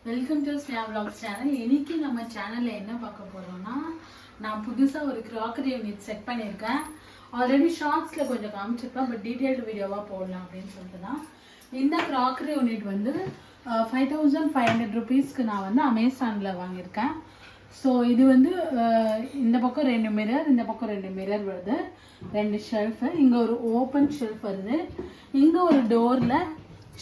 Welcome to Sneha vlogs channel. இன்னைக்கு நம்ம சேனல்ல என்ன பார்க்க போறோம்னா, நான் புதுசா ஒரு கிராக்கரி யூனிட் செட் பண்ணியிருக்கேன். ஆல்ரெடி ஷார்ட்ஸ்ல கொஞ்சம் காமிச்சிருப்பேன், பட் டீடைல்டு வீடியோவா போடலாம் அப்படின்னு சொல்லிட்டு தான். இந்த கிராக்கரி யூனிட் வந்து 5500 rupeesக்கு நான் வந்து அமேசான்ல வாங்கியிருக்கேன். ஸோ இது வந்து இந்த பக்கம் 2 மிரர், இந்த பக்கம் 2 மிரர் வருது, 2 ஷெல்ஃபு, இங்கே ஒரு ஓப்பன் ஷெல்ஃப் வருது, இங்கே ஒரு டோரில்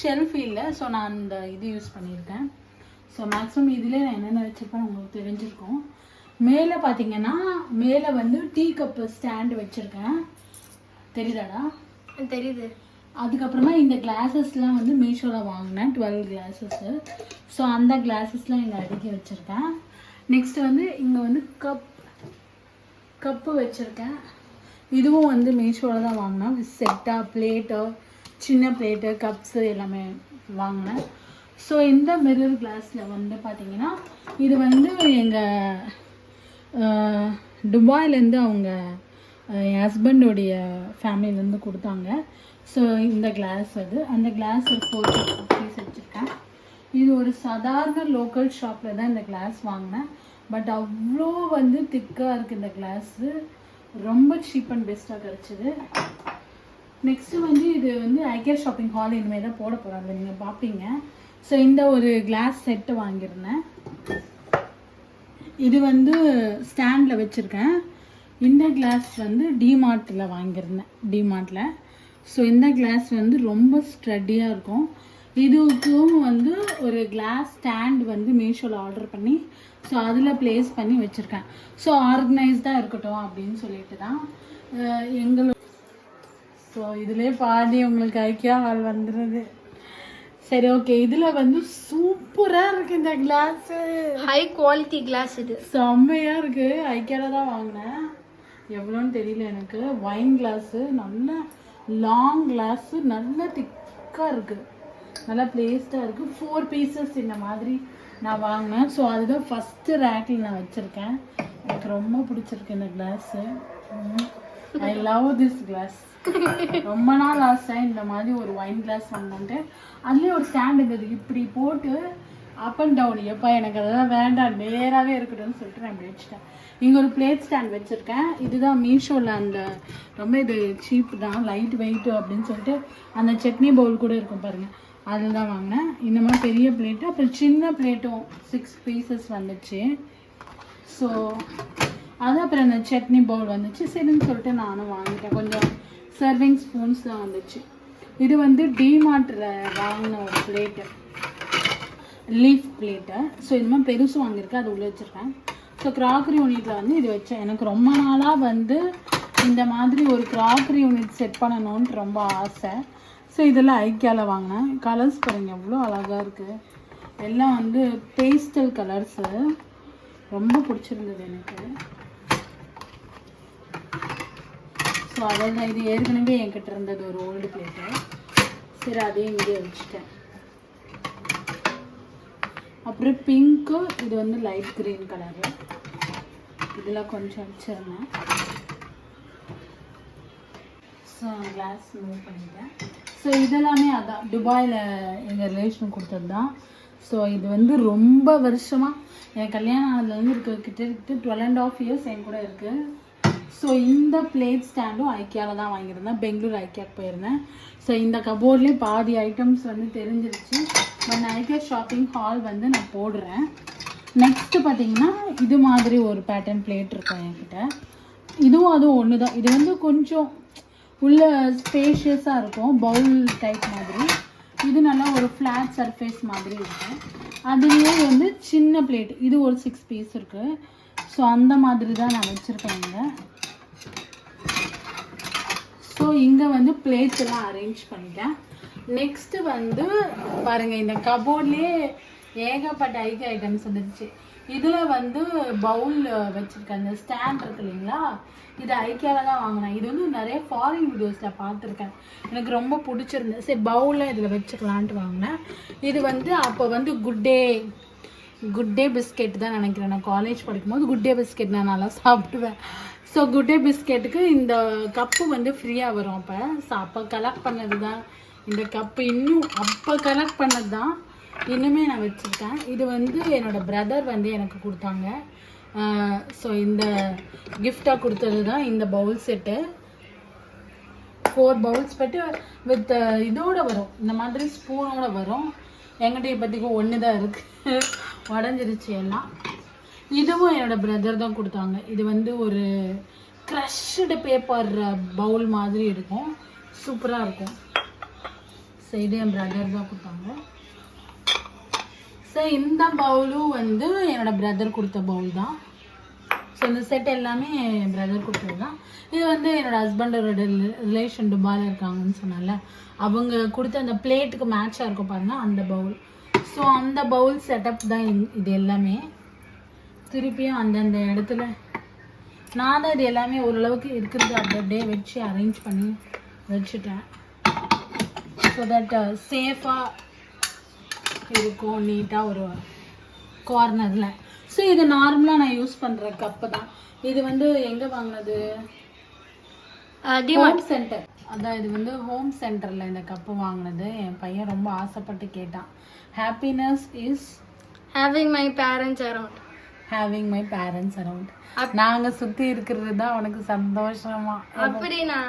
ஷெல்ஃப் இல்லை. ஸோ நான் அந்த இது யூஸ் பண்ணியிருக்கேன். ஸோ மேக்ஸிமம் இதிலே நான் என்னென்ன வச்சுருப்பேன் உங்களுக்கு தெரிஞ்சிருக்கும். மேலே பார்த்தீங்கன்னா மேலே வந்து டீ கப்பு ஸ்டாண்டு வச்சுருக்கேன், தெரியுதாடா? தெரியுது. அதுக்கப்புறமா இந்த கிளாஸஸ்லாம் வந்து மீஷோவில் வாங்கினேன், 12 கிளாஸஸ்ஸு. ஸோ அந்த கிளாஸஸ்லாம் இங்கே அடுக்கி வச்சுருக்கேன். நெக்ஸ்ட் வந்து இங்கே வந்து கப்பு வச்சுருக்கேன். இதுவும் வந்து மீஷோவில் தான் வாங்கினேன். செட்டாக பிளேட்டு, சின்ன பிளேட்டு, கப்ஸு எல்லாமே வாங்கினேன். ஸோ இந்த மிரர் கிளாஸில் வந்து பார்த்தீங்கன்னா இது வந்து எங்கள் துபாயிலேருந்து அவங்க என் ஹஸ்பண்டோடைய ஃபேமிலியிலேருந்து கொடுத்தாங்க. ஸோ இந்த கிளாஸ் அது, அந்த கிளாஸ் ஒரு 4 பீஸ் வச்சுருக்கேன். இது ஒரு சாதாரண லோக்கல் ஷாப்பில் தான் இந்த கிளாஸ் வாங்கினேன். பட் அவ்வளோ வந்து திக்காக இருக்குது இந்த கிளாஸு, ரொம்ப சீப் அண்ட் பெஸ்ட்டாக கிடச்சிது. நெக்ஸ்ட்டு வந்து இது வந்து ஐகேர் ஷாப்பிங் ஹால் இனிமேல் தான் போட போகிறாங்க, நீங்கள் பார்ப்பீங்க. ஸோ இந்த ஒரு கிளாஸ் செட்டு வாங்கியிருந்தேன். இது வந்து ஸ்டாண்டில் வச்சுருக்கேன். இந்த கிளாஸ் வந்து டிமார்ட்டில் வாங்கியிருந்தேன், டிமார்ட்டில். ஸோ இந்த கிளாஸ் வந்து ரொம்ப ஸ்டடியாக இருக்கும். இதுக்கும் வந்து ஒரு கிளாஸ் ஸ்டாண்ட் வந்து மீஷோவில் ஆர்டர் பண்ணி ஸோ அதில் ப்ளேஸ் பண்ணி வச்சுருக்கேன். ஸோ ஆர்கனைஸ்டாக இருக்கட்டும் அப்படின்னு சொல்லிட்டு தான் எங்களோட. ஸோ இதிலே பாதி உங்களுக்கு ஐக்கியா ஹால் வந்துடுது. சரி, ஓகே. இதில் வந்து சூப்பராக இருக்குது இந்த கிளாஸு, ஹை குவாலிட்டி கிளாஸ். இது செம்மையாக இருக்குது. ஐக்கியாவில் தான் வாங்கினேன், எவ்வளோன்னு தெரியல எனக்கு. வைன் கிளாஸு, நல்ல லாங் கிளாஸு, நல்ல திக்காக இருக்குது, நல்லா பிளேஸ்டாக இருக்குது. 4 பீசஸ் இந்த மாதிரி நான் வாங்கினேன். ஸோ அதுதான் ஃபஸ்ட்டு ரேக்கில் நான் வச்சுருக்கேன். எனக்கு ரொம்ப பிடிச்சிருக்கு இந்த class. I love this class. ரொம்ப நாள் ஆசை இந்த மாதிரி ஒரு வைன் கிளாஸ் வாங்கினேன்ட்டு. அதுலேயே ஒரு ஸ்டாண்ட் இருந்தது, இப்படி போட்டு அப் அண்ட் டவுன். எப்போ எனக்கு அதெல்லாம் வேண்டாம், நேராகவே இருக்கட்டும்னு சொல்லிட்டு நான் இப்படி வச்சுட்டேன். இங்கே ஒரு பிளேட் ஸ்டாண்ட் வச்சுருக்கேன். இதுதான் மீஷோவில் அந்த ரொம்ப இது சீப் தான், லைட் வெயிட்டு அப்படின்னு சொல்லிட்டு அந்த சட்னி பவுல் கூட இருக்கும் பாருங்கள், அதில் தான் வாங்கினேன். இந்த மாதிரி பெரிய பிளேட்டு, அப்புறம் சின்ன பிளேட்டும் 6 பீசஸ் வந்துச்சு. ஸோ அது அப்புறம் அந்த சட்னி பவுல் வந்துச்சு. சரின்னு சொல்லிட்டு நானும் வாங்கிட்டேன். கொஞ்சம் சர்விங் ஸ்பூன்ஸ் தான் வந்துச்சு. இது வந்து டிமார்ட்டில் வாங்கின ஒரு பிளேட்டு, லீஃப் பிளேட்டு. ஸோ இது மாதிரி பெருசு வாங்கியிருக்கேன், அது உள்ளே வச்சுருக்கேன். ஸோ கிராக்கரி யூனிட்டில் வந்து இது வச்சேன். எனக்கு ரொம்ப நாளாக வந்து இந்த மாதிரி ஒரு கிராக்கரி யூனிட் செட் பண்ணணும்னு ரொம்ப ஆசை. ஸோ இதெல்லாம் ஐக்கியாவில் வாங்கினேன். கலர்ஸ் பாருங்கள் எவ்வளோ அழகாக இருக்குது. எல்லாம் வந்து பேஸ்டல் கலர்ஸு, ரொம்ப பிடிச்சிருந்தது எனக்கு. ஸோ அதான் இது ஏற்கனவே என்கிட்ட இருந்தது ஒரு ஓல்டு பிளேட்டு. சரி, அதையும் இங்கே வச்சுட்டேன். அப்புறம் பிங்க்கு, இது வந்து லைட் க்ரீன் கலரு, இதில் கொஞ்சம் வச்சிருந்தேன். ஸோ கிளாஸ் மூவ் பண்ணிட்டேன். ஸோ இதெல்லாமே அதான் துபாயில் எங்கள் ரிலேஷன் கொடுத்தது தான். ஸோ இது வந்து ரொம்ப வருஷமாக என் கல்யாணம் ஆனதுலேருந்து கிட்டத்தட்ட 12.5 years என் கூட இருக்குது. ஸோ இந்த பிளேட் ஸ்டாண்டும் ஐக்கியாவில் தான் வாங்கியிருந்தேன், பெங்களூர் ஐக்கியாவுக்கு போயிருந்தேன். ஸோ இந்த கபோர்ட்லேயே பாதி ஐட்டம்ஸ் வந்து தெரிஞ்சிருச்சு. பட் ஐக்கியா ஷாப்பிங் ஹால் வந்து நான் போடுறேன். நெக்ஸ்ட்டு பார்த்தீங்கன்னா இது மாதிரி ஒரு பேட்டர்ன் பிளேட் இருக்கும் என்கிட்ட. இதுவும் அதுவும் ஒன்று தான். இது வந்து கொஞ்சம் உள்ள ஸ்பேஷியஸாக இருக்கும், பவுல் டைப் மாதிரி. இது நல்லா ஒரு ஃப்ளாட் சர்ஃபேஸ் மாதிரி இருக்கும். அதுலேயே வந்து சின்ன பிளேட், இது ஒரு 6 பீஸ் இருக்குது. ஸோ அந்த மாதிரி தான் நான் வச்சுருக்கேன் இங்கே. ஸோ இங்கே வந்து பிளேட்ஸ் எல்லாம் அரேஞ்ச் பண்ணிட்டேன். நெக்ஸ்ட்டு வந்து பாருங்கள், இந்த கபோர்ட்லேயே ஏகப்பட்ட ஐட்டம்ஸ் வந்துடுச்சு. இதில் வந்து பவுல் வச்சுருக்கேன், அந்த ஸ்டாண்ட் இருக்கு இல்லைங்களா, இது ஐக்கியாவில் தான் வாங்கினேன். இது வந்து நிறைய ஃபாரின் வீடியோஸில் பார்த்துருக்கேன், எனக்கு ரொம்ப பிடிச்சிருந்தேன். சரி பவுலில் இதில் வச்சுக்கலான்ட்டு வாங்கினேன். இது வந்து அப்போ வந்து குட் டே பிஸ்கெட் தான் நினைக்கிறேன். நான் காலேஜ் படிக்கும்போது குட் டே பிஸ்கெட் நான் நல்லா சாப்பிடுவேன். ஸோ குட் டே பிஸ்கெட்டுக்கு இந்த கப்பு வந்து ஃப்ரீயாக வரும். அப்போ கலெக்ட் பண்ணது தான் இந்த கப்பு. இன்னும் அப்போ கலெக்ட் பண்ணது தான். இன்னுமே நான் வச்சுருக்கேன். இது வந்து என்னோட பிரதர் வந்து எனக்கு கொடுத்தாங்க. ஸோ இந்த கிஃப்டாக கொடுத்தது தான் இந்த பவுல் செட்டு. 4 பவுல்ஸ் பட்டு வித் இதோட வரும், இந்த மாதிரி ஸ்பூனோட வரும். எங்கிட்ட இப்போதைக்கு ஒன்று தான் இருக்குது, உடஞ்சிருச்சு எல்லாம். இதுவும் என்னோட பிரதர் தான் கொடுத்தாங்க. இது வந்து ஒரு க்ரஷ்டு பேப்பர் பவுல் மாதிரி இருக்கும், சூப்பராக இருக்கும். ஸோ இது என் பிரதர் தான் கொடுத்தாங்க. ஸோ இந்த பவுலும் வந்து என்னோட பிரதர் கொடுத்த பவுல் தான். ஸோ இந்த செட் எல்லாமே என் பிரதர் கொடுத்தது தான். இது வந்து என்னோட ஹஸ்பண்டோட ரிலேஷன் துபாயில் இருக்காங்கன்னு சொன்னால அவங்க கொடுத்த அந்த பிளேட்டுக்கு மேட்சாக இருக்கும் பாருங்க, அந்த பவுல். ஸோ அந்த பவுல் செட்டப் தான் இது எல்லாமே. திருப்பியும் அந்தந்த இடத்துல நான் தான் இது எல்லாமே ஓரளவுக்கு இருக்கிறது அப்படியே வச்சு அரேஞ்ச் பண்ணி வச்சுட்டேன். ஸோ தட் சேஃபாக இருக்கும், நீட்டாக ஒரு கார்னரில். ஸோ இது நார்மலாக நான் யூஸ் பண்ணுற கப்பு தான். இது வந்து எங்கே வாங்கினது? Home centre. அதான் இது வந்து ஹோம் சென்டரில் இந்த கப்பு வாங்கினது. என் பையன் ரொம்ப ஆசைப்பட்டு கேட்டான். Happiness is having my parents around. Having my parents around. நாங்கள் சுற்றி இருக்கிறது தான் உனக்கு சந்தோஷமா. அப்படின்னா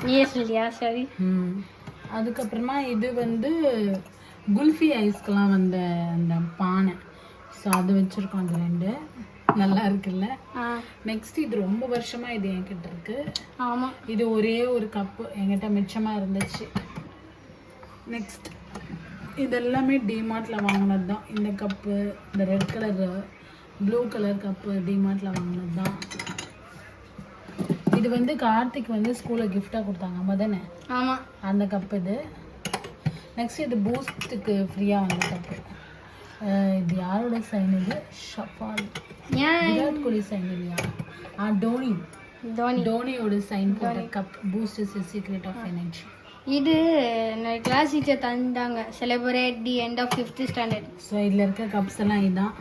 நீயே சொல்லியா? சரி. அதுக்கப்புறமா இது வந்து குல்ஃபி ஐஸ்க்கெலாம் வந்த அந்த பானை. ஸோ அது வச்சுருக்கோம். அது 2 நல்லா இருக்குல்ல. நெக்ஸ்ட் இது ரொம்ப வருஷமாக இது என்கிட்ட இருக்கு. ஆமாம், இது ஒரே ஒரு கப்பு என்கிட்ட மிச்சமாக இருந்துச்சு. நெக்ஸ்ட் இது எல்லாமே டிமார்ட்டில் வாங்கினது தான். இந்த கப்பு, இந்த red colour blue colour cup டிமார்ட்டில் வாங்கினது தான். இது வந்து கார்த்திக் வந்து ஸ்கூலில் கிஃப்டாக கொடுத்தாங்க மதனே. ஆமாம், அந்த கப்பு இது. நெக்ஸ்ட் இது பூஸ்ட்டுக்கு ஃப்ரீயாக வந்த கப்பு. இது யாரோட சைன்? இது ஷஃபால், விராட் கோலி சைன் இல்லையா? டோனியோட சைன் போட்ட cup. Boost is the secret of energy. இது கிளாஸ் டீச்சர் தந்தாங்க. Celebrate the end of 5th standard. So இதில் இருக்க கப்ஸ் எல்லாம் இதுதான்.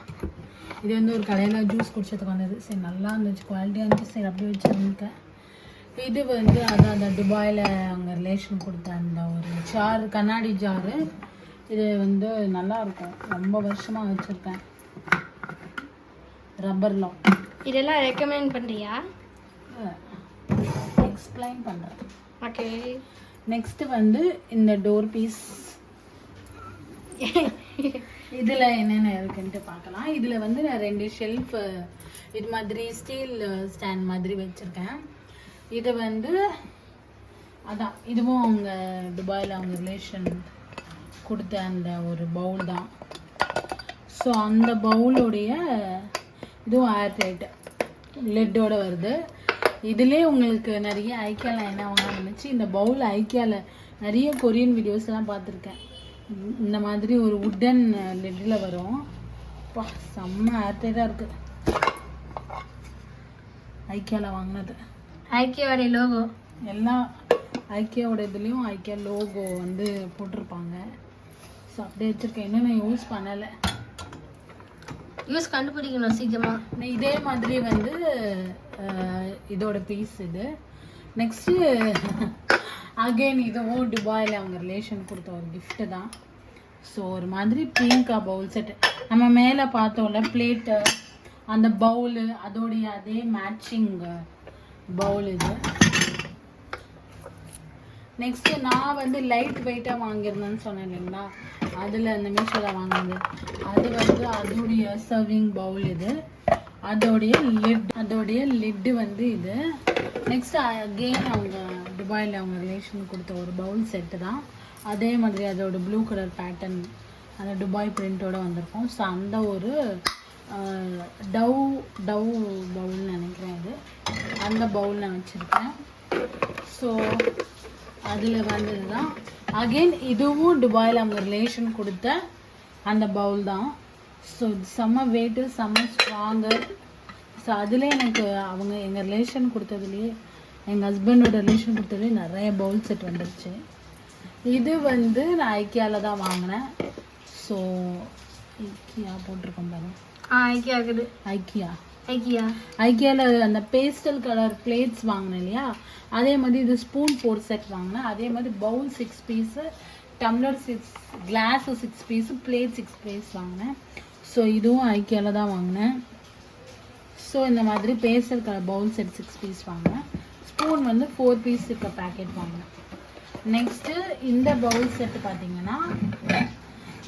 இது வந்து ஒரு கடையில் ஜூஸ் குடிச்சதுக்கு வந்தது. சரி, நல்லா இருந்துச்சு, குவாலிட்டியாக இருந்துச்சு. சரி, அப்படியே வச்சுருக்கேன். இது வந்து அதான் அந்த துபாயில் அவங்க ரிலேஷன் கொடுத்த அந்த ஒரு ஜார், கண்ணாடி ஜாரு. இது வந்து நல்லா இருக்கும், ரொம்ப வருஷமாக வச்சுருக்கேன். ரப்பர்லாம். இதெல்லாம் ரெக்கமெண்ட் பண்ணுறியா? எக்ஸ்பிளைன் பண்ணுறேன். ஓகே. நெக்ஸ்ட் வந்து இந்த டோர் பீஸ். இதில் என்னென்ன இருக்குன்ட்டு பார்க்கலாம். இதில் வந்து நான் 2 ஷெல்ஃப் இது மாதிரி ஸ்டீல் ஸ்டாண்ட் மாதிரி வச்சுருக்கேன். இது வந்து அதான், இதுவும் அவங்க துபாயில் அவங்க ரிலேஷன் கொடுத்த அந்த ஒரு பவுல் தான். ஸோ அந்த பவுலோடைய இதுவும் ஏர் டைட் லெட்டோட வருது. இதிலே உங்களுக்கு நிறைய ஐக்கியாவில் என்ன வாங்க நினச்சி இந்த பவுல் ஐக்கியாவில் நிறைய கொரியன் வீடியோஸ்லாம் பார்த்துருக்கேன். இந்த மாதிரி ஒரு உட்டன் லெட்டில் வரும். பா, செம்ம ஏர் டைட்டாக இருக்குது. ஐக்கியாவில் வாங்கினது. ஐக்கியாவோட லோகோ எல்லாம் ஐக்கியாவோட இதுலேயும் ஐக்கியா லோகோ வந்து போட்டிருப்பாங்க. ஸோ அப்படியே வச்சுருக்கேன். இன்னும் நான் யூஸ் பண்ணலை. யூஸ் கண்டுபிடிக்கணும் சீக்கிரமாக. இதே மாதிரி வந்து இதோட பீஸ் இது. நெக்ஸ்ட்டு அகெயின் இதுவும் துபாயில் அவங்க ரிலேஷன் கொடுத்த ஒரு கிஃப்ட்டு தான். ஸோ ஒரு மாதிரி பிங்கா பவுல் செட்டு. நம்ம மேலே பார்த்தோம்ல பிளேட்டு, அந்த பவுலு, அதோடைய அதே மேட்சிங் பவுல் இது. நெக்ஸ்ட்டு நான் வந்து லைட் வெயிட்டாக வாங்கியிருந்தேன்னு சொன்னேன் இல்லைங்களா, அதில் அந்த மீஷோவில் வாங்கினது. அது வந்து அதோடைய சர்விங் பவுல் இது. அதோடைய லிட்டு வந்து இது. நெக்ஸ்ட் அகெயின் அவங்க துபாயில் அவங்க ரிலேஷன் கொடுத்த ஒரு பவுல் செட்டு தான். அதே மாதிரி அதோட ப்ளூ கலர் பேட்டர்ன், அந்த துபாய் பிரிண்டோட வந்திருக்கும். ஸோ அந்த ஒரு டவ் பவுல்னு நினைக்கிறேன் இது. அந்த பவுல் நான் வச்சுருக்கேன். ஸோ அதில் வந்தது தான். அகெயின் இதுவும் துபாயில் அவங்க ரிலேஷன் கொடுத்த அந்த பவுல் தான். ஸோ செம்ம வெயிட்டு, செம்ம ஸ்ட்ராங்கு. ஸோ அதில் எனக்கு அவங்க எங்கள் ரிலேஷன் கொடுத்ததுலேயே, எங்கள் ஹஸ்பண்டோட ரிலேஷன் கொடுத்ததுலேயே நிறைய பவுல் செட் வந்துருச்சு. இது வந்து நான் ஐக்கியாவில் தான் வாங்கினேன். ஸோ ஐக்கியா போட்டிருக்கோம் பாருங்க. ஐக்கியா இருக்குது. ஐக்கியாவில் அந்த பேஸ்டல் கலர் பிளேட்ஸ் வாங்கினேன் இல்லையா, அதே மாதிரி இது ஸ்பூன் 4 செட் வாங்கினேன். அதே மாதிரி bowl 6 piece, tumbler 6 glass 6 piece, plate 6 piece வாங்கினேன். ஸோ இதுவும் ஐக்கியாவில் தான் வாங்கினேன். ஸோ இந்த மாதிரி pastel colour bowl set 6 piece வாங்கினேன். ஸ்பூன் வந்து 4 பீஸ் இருக்க பேக்கெட் வாங்கினேன். நெக்ஸ்ட்டு இந்த பவுல் செட்டு பார்த்தீங்கன்னா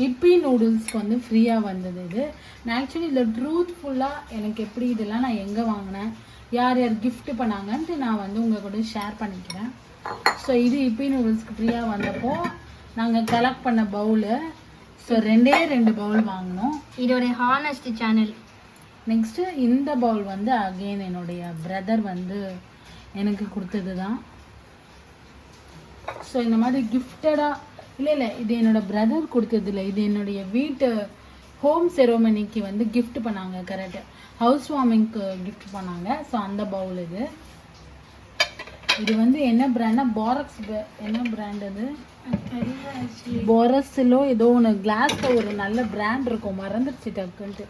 இப்பி நூடுல்ஸ்க்கு வந்து ஃப்ரீயாக வந்தது இது. நான் ஆக்சுவலி இதில் ட்ரூத்ஃபுல்லாக எனக்கு எப்படி இதெல்லாம் நான் எங்கே வாங்கினேன், யார் யார் கிஃப்ட் பண்ணாங்கன்ட்டு நான் வந்து உங்கள் கூட ஷேர் பண்ணிக்கிறேன். ஸோ இது இப்பி நூடுல்ஸ்க்கு ஃப்ரீயாக வந்தப்போ நாங்கள் கலெக்ட் பண்ண பவுலு. ஸோ 2 பவுல் வாங்கினோம். இதோட ஹானஸ்ட் சேனல். நெக்ஸ்ட்டு இந்த பவுல் வந்து அகெயின் என்னுடைய பிரதர் வந்து எனக்கு கொடுத்தது தான். ஸோ இந்த மாதிரி கிஃப்டடாக இல்லை இது என்னோடய பிரதர் கொடுத்தது இல்லை, இது என்னுடைய வீட்டு ஹோம் செரோமனிக்கு வந்து கிஃப்ட் பண்ணாங்க. கரெக்டு, ஹவுஸ் வார்மிங்க்கு கிஃப்ட் பண்ணாங்க. ஸோ அந்த பவுல் இது வந்து என்ன பிராண்ட்னா பாரக்ஸ். என்ன பிராண்ட் அது? பொரசிலோ ஏதோ ஒன்று. கிளாஸில் ஒரு நல்ல பிராண்ட் இருக்கும், மறந்துடுச்சு டக்குன்ட்டு.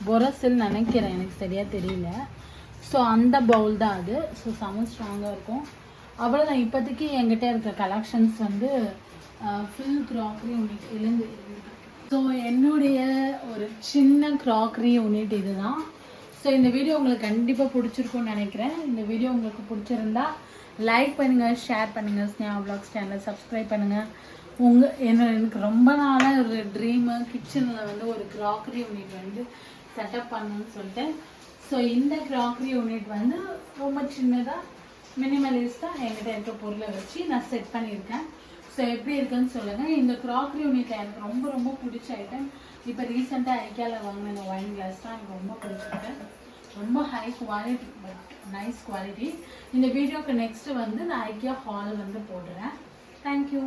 பொரசில் நினைக்கிறேன், எனக்கு சரியாக தெரியல. ஸோ அந்த பவுல் தான் அது. ஸோ செம ஸ்ட்ராங்காக இருக்கும். அவ்வளோதான் இப்போதைக்கு என்கிட்ட இருக்க கலெக்ஷன்ஸ் வந்து ஃபுல் க்ராக்கரி யூனிட் இருந்து. ஸோ என்னுடைய ஒரு சின்ன க்ராக்கரி யூனிட் இது தான். ஸோ இந்த வீடியோ உங்களுக்கு கண்டிப்பாக பிடிச்சிருக்கும்னு நினைக்கிறேன். இந்த வீடியோ உங்களுக்கு பிடிச்சிருந்தா லைக் பண்ணுங்கள், ஷேர் பண்ணுங்கள், ஸ்னேஹா vlogs சேனலை சப்ஸ்கிரைப் பண்ணுங்கள். எனக்கு ரொம்ப நாளாக ஒரு ட்ரீமு கிச்சனில் வந்து ஒரு க்ராக்கரி யூனிட் வந்து செட்டப் பண்ணணும்னு சொல்லிட்டு. ஸோ இந்த க்ராக்கரி யூனிட் வந்து ரொம்ப சின்னதாக மினிமலிஸ்ட்டாக என்கிட்ட இருக்க பொருளை வச்சு நான் செட் பண்ணியிருக்கேன். ஸோ எப்படி இருக்குன்னு சொல்லுங்கள். இந்த க்ராக்கரி யூனிட்டில் எனக்கு ரொம்ப ரொம்ப பிடிச்ச ஐட்டம் இப்போ ரீசெண்டாக ஐக்கியாவில் வாங்கின இந்த ஒயின் கிளாஸ் தான் எனக்கு ரொம்ப பிடிச்சிருக்கு. ரொம்ப high quality but nice quality. இந்த வீடியோக்கு நெக்ஸ்ட்டு வந்து நான் ஐக்கியா ஹால் வந்து போடுறேன். தேங்க்யூ.